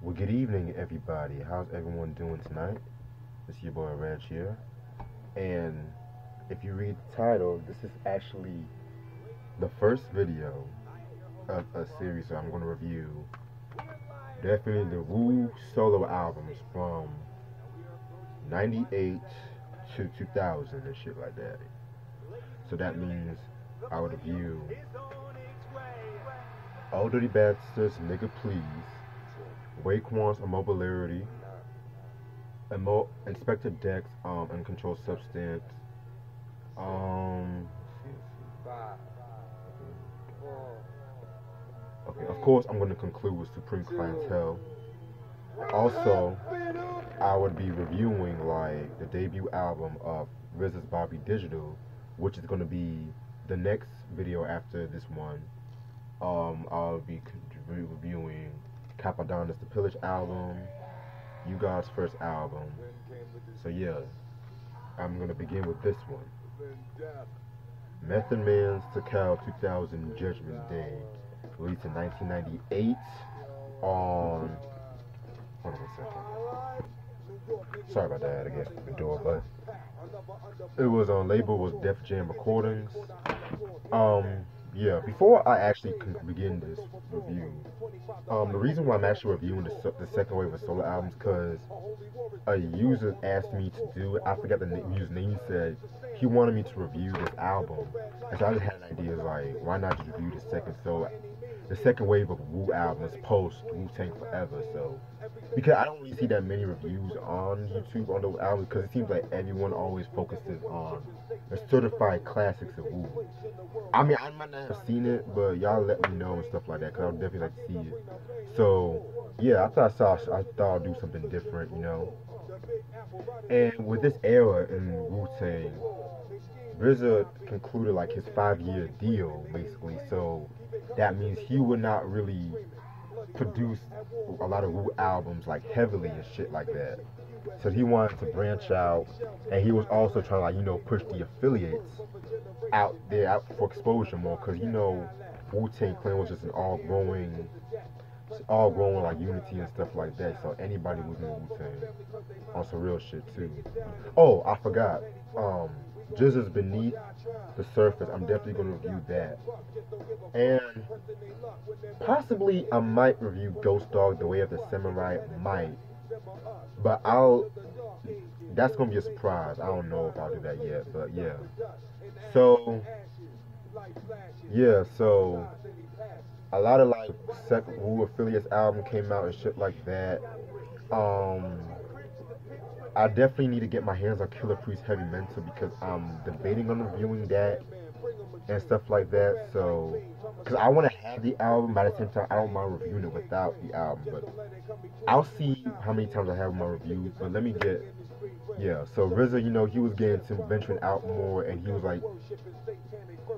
Well, good evening, everybody. How's everyone doing tonight? It's your boy Reg here. And if you read the title, this is actually the first video of a series that I'm going to review. Definitely the Wu solo albums from 98 to 2000 and shit like that. So that means I would review All Dirty Bastards, Nigga Please, Raekwon's Immobility, Inspector Deck's Uncontrolled Substance. Okay, of course I'm going to conclude with Supreme Clientele. Also, I would be reviewing like the debut album of RZA's Bobby Digital, which is going to be the next video after this one. I'll be reviewing Capadonna's The Pillage album, You God's first album. So yeah, I'm gonna begin with this one. Method Man's Tical 2000 Judgment Day, released in 1998 on. Hold on a second. Sorry about that. I guess the door, but it was on label was Def Jam Recordings. Yeah, before I actually begin this review, the reason why I'm actually reviewing the second wave of solo albums, because a user asked me to do it. I forgot the user's name. He said he wanted me to review this album, and so I just had an idea like, why not just review the second wave of Wu albums post Wu-Tang Forever. So because I don't really see that many reviews on YouTube on the album, because it seems like everyone always focuses on the certified classics of Wu. I mean, I might not have seen it, but y'all let me know and stuff like that, because I would definitely like to see it. So yeah, I thought I'd do something different, you know. And with this era in Wu-Tang, RZA concluded like his 5-year deal basically, so that means he would not really produce a lot of Wu albums like heavily and shit like that. So he wanted to branch out, and he was also trying to, like, you know, push the affiliates out for exposure more, because you know Wu-Tang Clan was just an all growing like unity and stuff like that. So anybody was in Wu-Tang on some real shit too. Oh, I forgot. Just as Beneath the Surface, I'm definitely gonna review that. And possibly I might review Ghost Dog, The Way of the Samurai, might. But that's gonna be a surprise. I don't know if I'll do that yet, but yeah. So a lot of like second Wu affiliates album came out and shit like that. I definitely need to get my hands on Killer Priest Heavy Mental, because I'm debating on reviewing that and stuff like that. So, because I want to have the album, but at the same time, I don't mind reviewing it without the album. But I'll see how many times I have my reviews. But let me get, yeah. So RZA, you know, he was getting to venturing out more, and he was like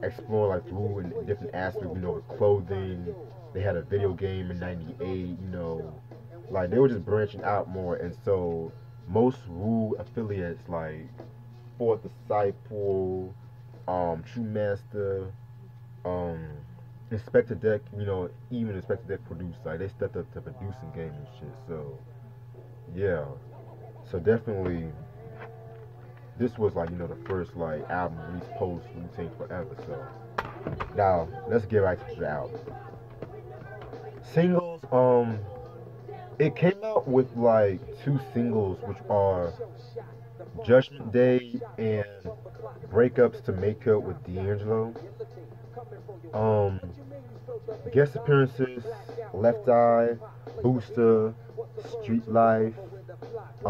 exploring like through in different aspects. You know, with clothing. They had a video game in '98. You know, like they were just branching out more, and so most Wu affiliates like Fourth Disciple, True Master, Inspector Deck, you know, even Inspector Deck produced, like they stepped up to producing game and shit. So yeah, so definitely this was like, you know, the first like album released post Wu-Tang Forever. So now let's get right to the album. Singles, it came out with like 2 singles, which are Judgment Day and Breakups to Make Up with D'Angelo. Guest appearances: Left Eye, Booster, Street Life, who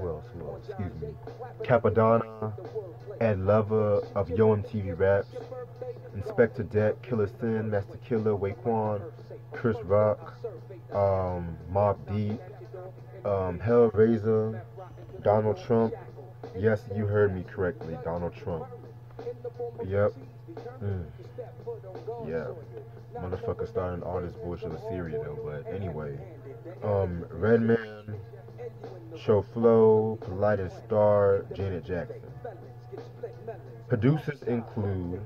else? Excuse me. Capadonna, Ed Lover of Yo MTV Raps, Inspector Deck, Killer Sin, Master Killer, Raekwon, Chris Rock, Mobb Deep, Hellraiser, Donald Trump. Yes, you heard me correctly, Donald Trump. Yep. Yeah. Motherfucker starting all this bullshit with Syria though, but anyway. Redman, Show Flow, Polite and Star, Janet Jackson. Producers include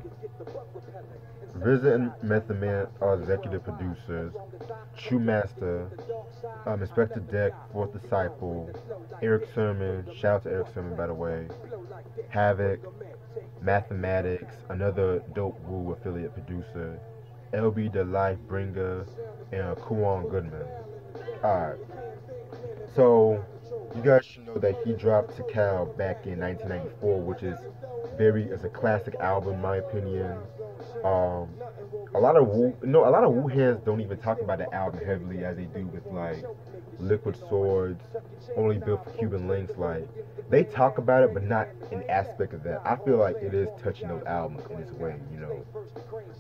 RZA and Method Man are executive producers. True Master, Inspector Deck, Fourth Disciple, Eric Sermon, shout out to Eric Sermon by the way, Havoc, Mathematics, another dope Wu affiliate producer, LB the Life Bringer, and Kuwan Goodman. Alright, so you guys should know that he dropped Tical back in 1994, which is a classic album in my opinion. Um, a lot of Wu heads don't even talk about the album heavily as they do with like Liquid Swords, Only Built for Cuban Links. Like they talk about it, but not an aspect of that. I feel like it is touching those albums in its way, you know.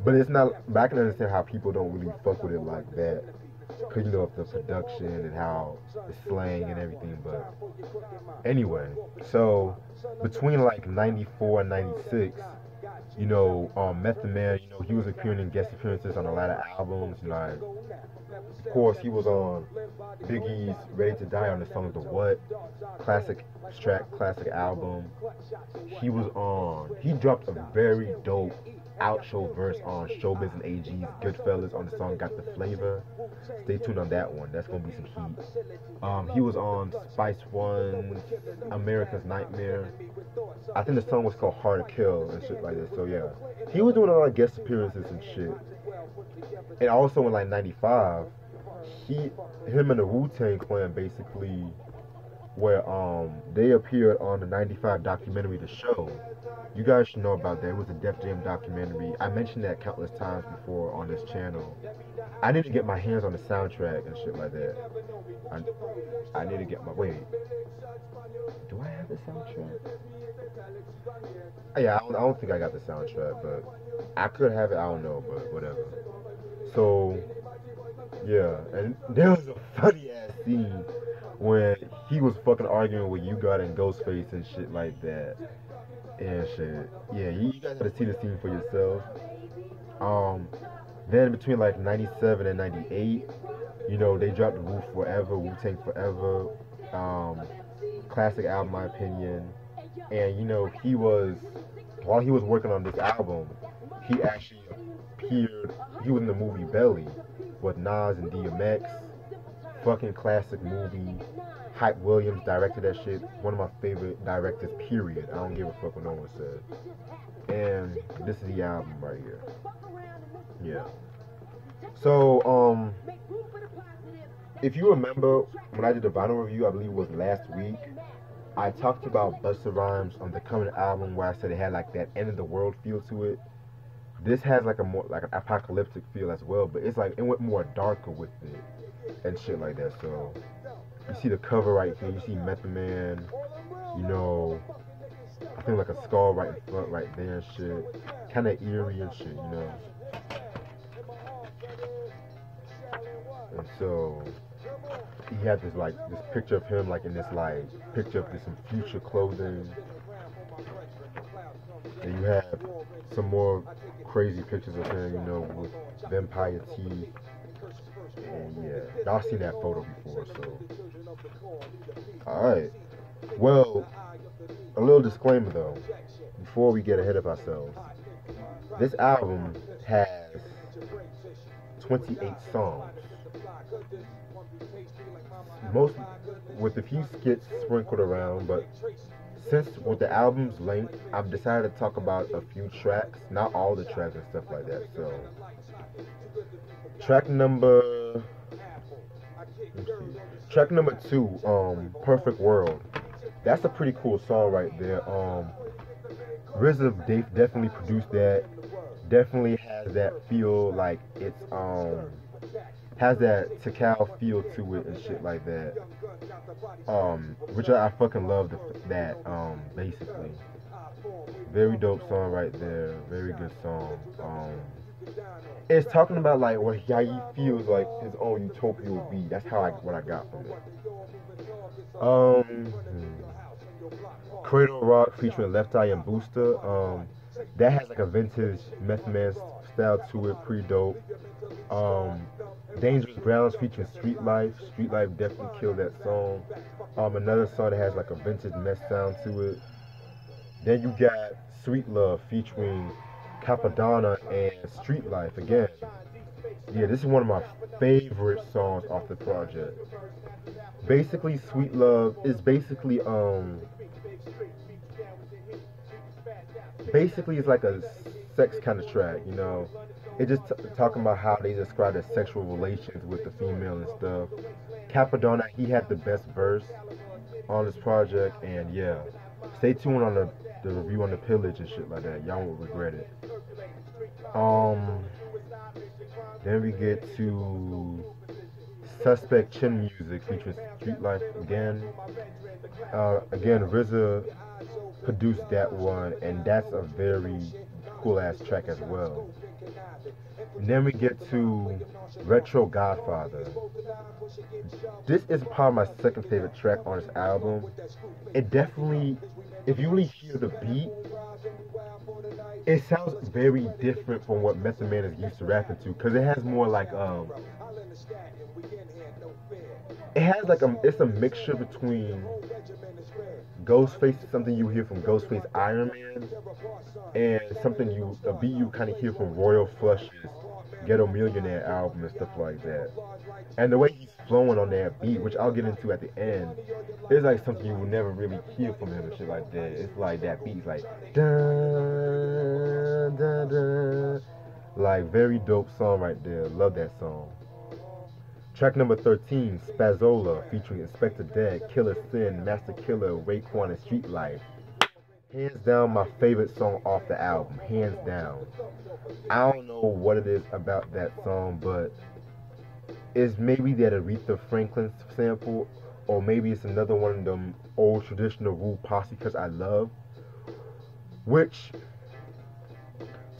But it's not. But I can understand how people don't really fuck with it like that, cause you know of the production and how the slang and everything. But anyway, so between like '94 and '96. You know, Method Man, you know, he was appearing in guest appearances on a lot of albums. Like, of course, he was on Biggie's Ready to Die on the song The What, classic track, classic album. He dropped a very dope outro verse on Showbiz and AG's Goodfellas on the song Got the Flavor. Stay tuned on that one. That's going to be some heat. He was on Spice One's America's Nightmare. I think the song was called Hard to Kill and shit like that. So yeah, he was doing a lot of guest appearances and shit. And also in like '95, him and the Wu-Tang Clan basically, where they appeared on the '95 documentary The Show. You guys should know about that. It was a Def Jam documentary. I mentioned that countless times before on this channel. I need to get my hands on the soundtrack and shit like that. I need to get my do I have the soundtrack? Yeah, I don't think I got the soundtrack, but I could have it. I don't know, but whatever. So, yeah, and there was a funny ass scene when he was fucking arguing with You God and Ghostface and shit like that. And shit. Yeah, you guys gotta see the scene for yourself. Then between like '97 and '98, you know, they dropped Wu Forever, Wu-Tang Forever. Classic album, in my opinion. And you know, while he was working on this album, he actually appeared. He was in the movie Belly with Nas and DMX. Fucking classic movie. Hype Williams directed that shit. One of my favorite directors, period. I don't give a fuck what no one says. And this is the album right here. Yeah. So, if you remember when I did the vinyl review, I believe it was last week, I talked about Busta Rhymes on the coming album where I said it had like that end of the world feel to it. This has like a more like an apocalyptic feel as well, but it's like it went more darker with it and shit like that. So you see the cover right here, you see Method Man, you know, I think like a skull right in front right there and shit. Kinda eerie and shit, you know. And so he had this like this picture of him like in this like picture of this some future clothing. And you have some more crazy pictures of him, you know, with vampire teeth. And yeah, y'all seen that photo before, so. Alright. Well, a little disclaimer though, before we get ahead of ourselves. This album has 28 songs. Most with a few skits sprinkled around, but since with the album's length, I've decided to talk about a few tracks, not all the tracks and stuff like that. So, track number 2, Perfect World. That's a pretty cool song right there. RZA definitely produced that. Definitely has that feel like it's has that Tical feel to it and shit like that. Which I fucking love that basically. Very dope song right there. Very good song. It's talking about like how he feels like his own utopia would be. That's what I got from it. Cradle Rock featuring Left Eye and Booster. That has like a vintage Method Man style to it, pretty dope. Dangerous Grounds featuring Street Life. Street Life definitely killed that song. Another song that has like a vintage mess sound to it. Then you got Sweet Love featuring Capadonna and Street Life again. Yeah, this is one of my favorite songs off the project. Basically, Sweet Love is basically it's like a sex kind of track, you know. It just talking about how they describe their sexual relations with the female and stuff. Capadonna, he had the best verse on this project, and yeah, stay tuned on the review on the pillage and shit like that. Y'all won't regret it. Um, then we get to Suspect Chin Music featuring Street Life again. Again, RZA produced that one, and that's a very cool ass track as well. And then we get to Retro Godfather. This is probably my second favorite track on this album. It definitely, if you really hear the beat, it sounds very different from what Method Man is used to rapping to, because it has more like it has like it's a mixture between Ghostface, something you hear from Ghostface Iron Man, and a beat you kind of hear from Royal Flush's Ghetto Millionaire album and stuff like that. And the way he's flowing on that beat, which I'll get into at the end, is like something you will never really hear from him and shit like that. It's like that beat's like dun dun dun, like very dope song right there. Love that song. Track number 13, Spazzola, featuring Inspector Dead, Killer Sin, Master Killer, Raekwon, and Street Life. Hands down, my favorite song off the album. Hands down. I don't know what it is about that song, but it's maybe that Aretha Franklin sample, or maybe it's another one of them old traditional Wu Posse because I love. Which,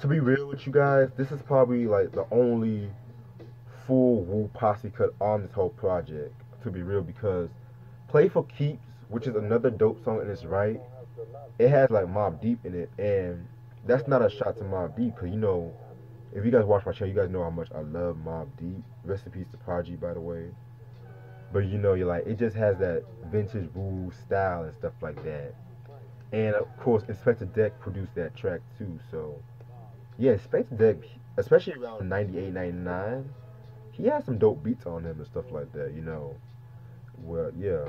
to be real with you guys, this is probably like the only full Wu Posse cut on this whole project, to be real, because Play for Keeps, which is another dope song in its right, it has like Mobb Deep in it, and that's not a shot to Mobb Deep, because you know, if you guys watch my channel, you guys know how much I love Mobb Deep. Rest in peace to Prodigy, by the way. But you know, you're like, it just has that vintage Wu style and stuff like that. And of course, Inspector Deck produced that track too, so yeah, Inspector Deck, especially around 98, 99, he has some dope beats on him and stuff like that, you know. Well, yeah.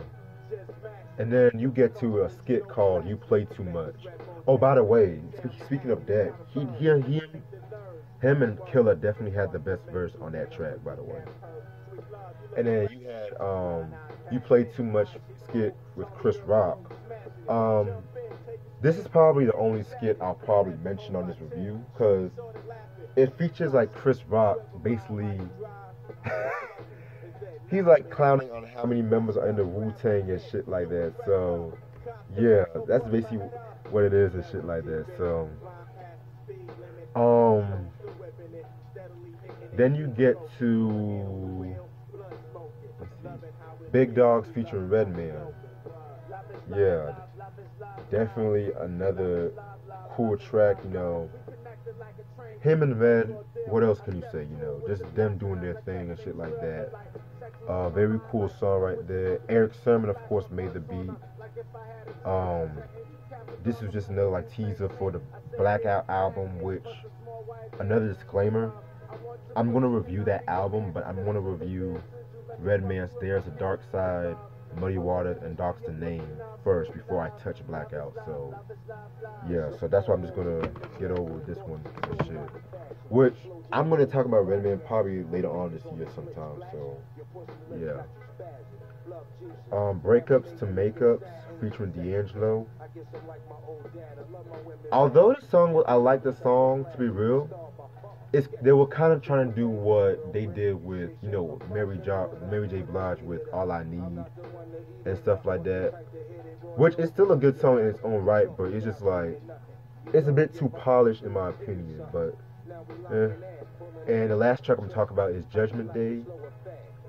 And then you get to a skit called You Play Too Much. Oh, by the way, speaking of that, him and Killer definitely had the best verse on that track, by the way. And then you had You Play Too Much skit with Chris Rock. This is probably the only skit I'll probably mention on this review, because it features like Chris Rock basically he's like clowning on how many members are in the Wu-Tang and shit like that. So yeah, that's basically what it is and shit like that. So then you get to, let's see, Big Dogs featuring Redman. Yeah, definitely another cool track, you know. Him and Red, what else can you say, you know? Just them doing their thing and shit like that. Very cool song right there. Eric Sermon, of course, made the beat. This was just another like teaser for the Blackout album, which, another disclaimer, I'm going to review that album, but I'm going to review Redman's There's a Dark Side, Muddy Waters, and Doc's the Name first before I touch Blackout. So yeah, so that's why I'm just gonna get over this one and shit. Which I'm gonna talk about Redman probably later on this year sometime. So yeah. Breakups to Makeups featuring D'Angelo. Although the song, I like the song, to be real, they were kind of trying to do what they did with, you know, Mary J. Blige with All I Need and stuff like that, which is still a good song in its own right, but it's just like, it's a bit too polished in my opinion, but And the last track I'm talking about is Judgment Day,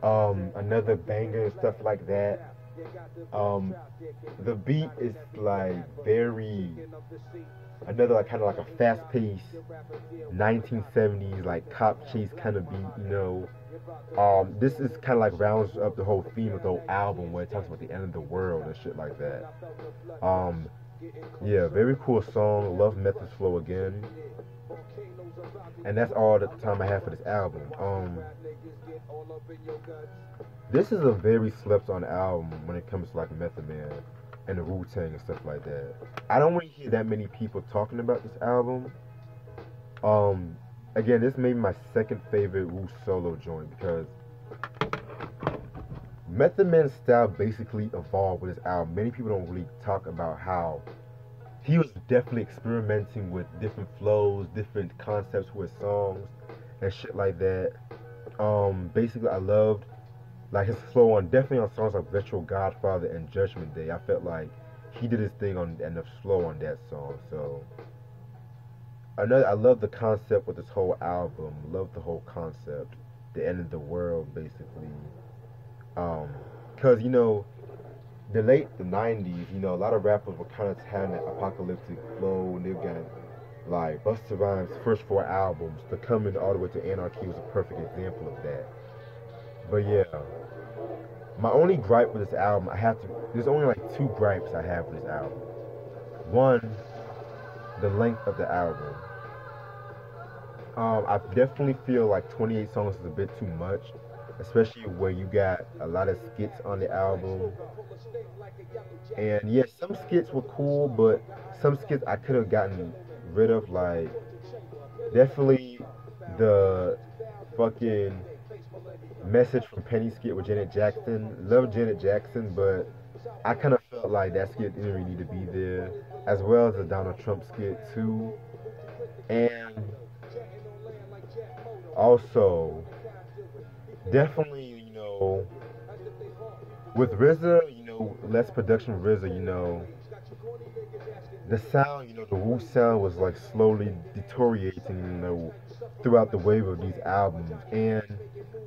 another banger and stuff like that. The beat is like another like kind of like a fast-paced 1970s like cop chase kind of beat, you know. This is kind of like rounds up the whole theme of the whole album where it talks about the end of the world and shit like that. Yeah, very cool song. Love Method's flow again. And that's all the time I have for this album. This is a very slept on album when it comes to like Method Man and the Wu-Tang and stuff like that. I don't really hear that many people talking about this album. Um, Again, this may be my second favorite Wu solo joint because Method Man's style basically evolved with this album. Many people don't really talk about how he was definitely experimenting with different flows, different concepts with songs and shit like that. Basically, I loved like his flow on definitely on songs like Virtual Godfather and Judgment Day. I felt like he did his thing on and the flow on that song. So I love the concept with this whole album. Love the whole concept, the end of the world, basically. Cause the '90s, a lot of rappers were kind of having that apocalyptic flow, and they got like Busta Rhymes' first 4 albums, The Coming all the way to Anarchy was a perfect example of that. But yeah, my only gripe with this album, there's only like 2 gripes I have with this album. One, the length of the album. I definitely feel like 28 songs is a bit too much, especially where you got a lot of skits on the album. And yes, some skits were cool, but some skits I could have gotten rid of, like definitely the fucking message from Penny skit with Janet Jackson. Love Janet Jackson, but I kind of felt like that skit didn't really need to be there, as well as the Donald Trump skit too. And also, definitely, with RZA, less production with RZA, the sound, the Wu sound was like slowly deteriorating, throughout the wave of these albums. And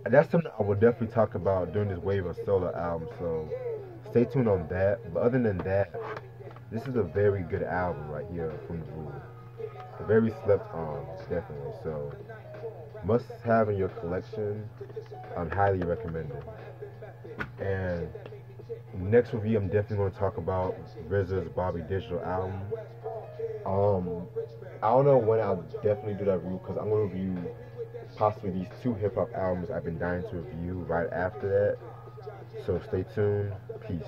that's something I will definitely talk about during this wave of solo albums. So stay tuned on that. But other than that, this is a very good album right here from the Wu. Very slept on, definitely. So must have in your collection. I'm highly recommended. And next review, I'm definitely going to talk about RZA's Bobby Digital album. I don't know when I'll definitely do that review because I'm going to review possibly these 2 hip hop albums I've been dying to review right after that. So stay tuned. Peace.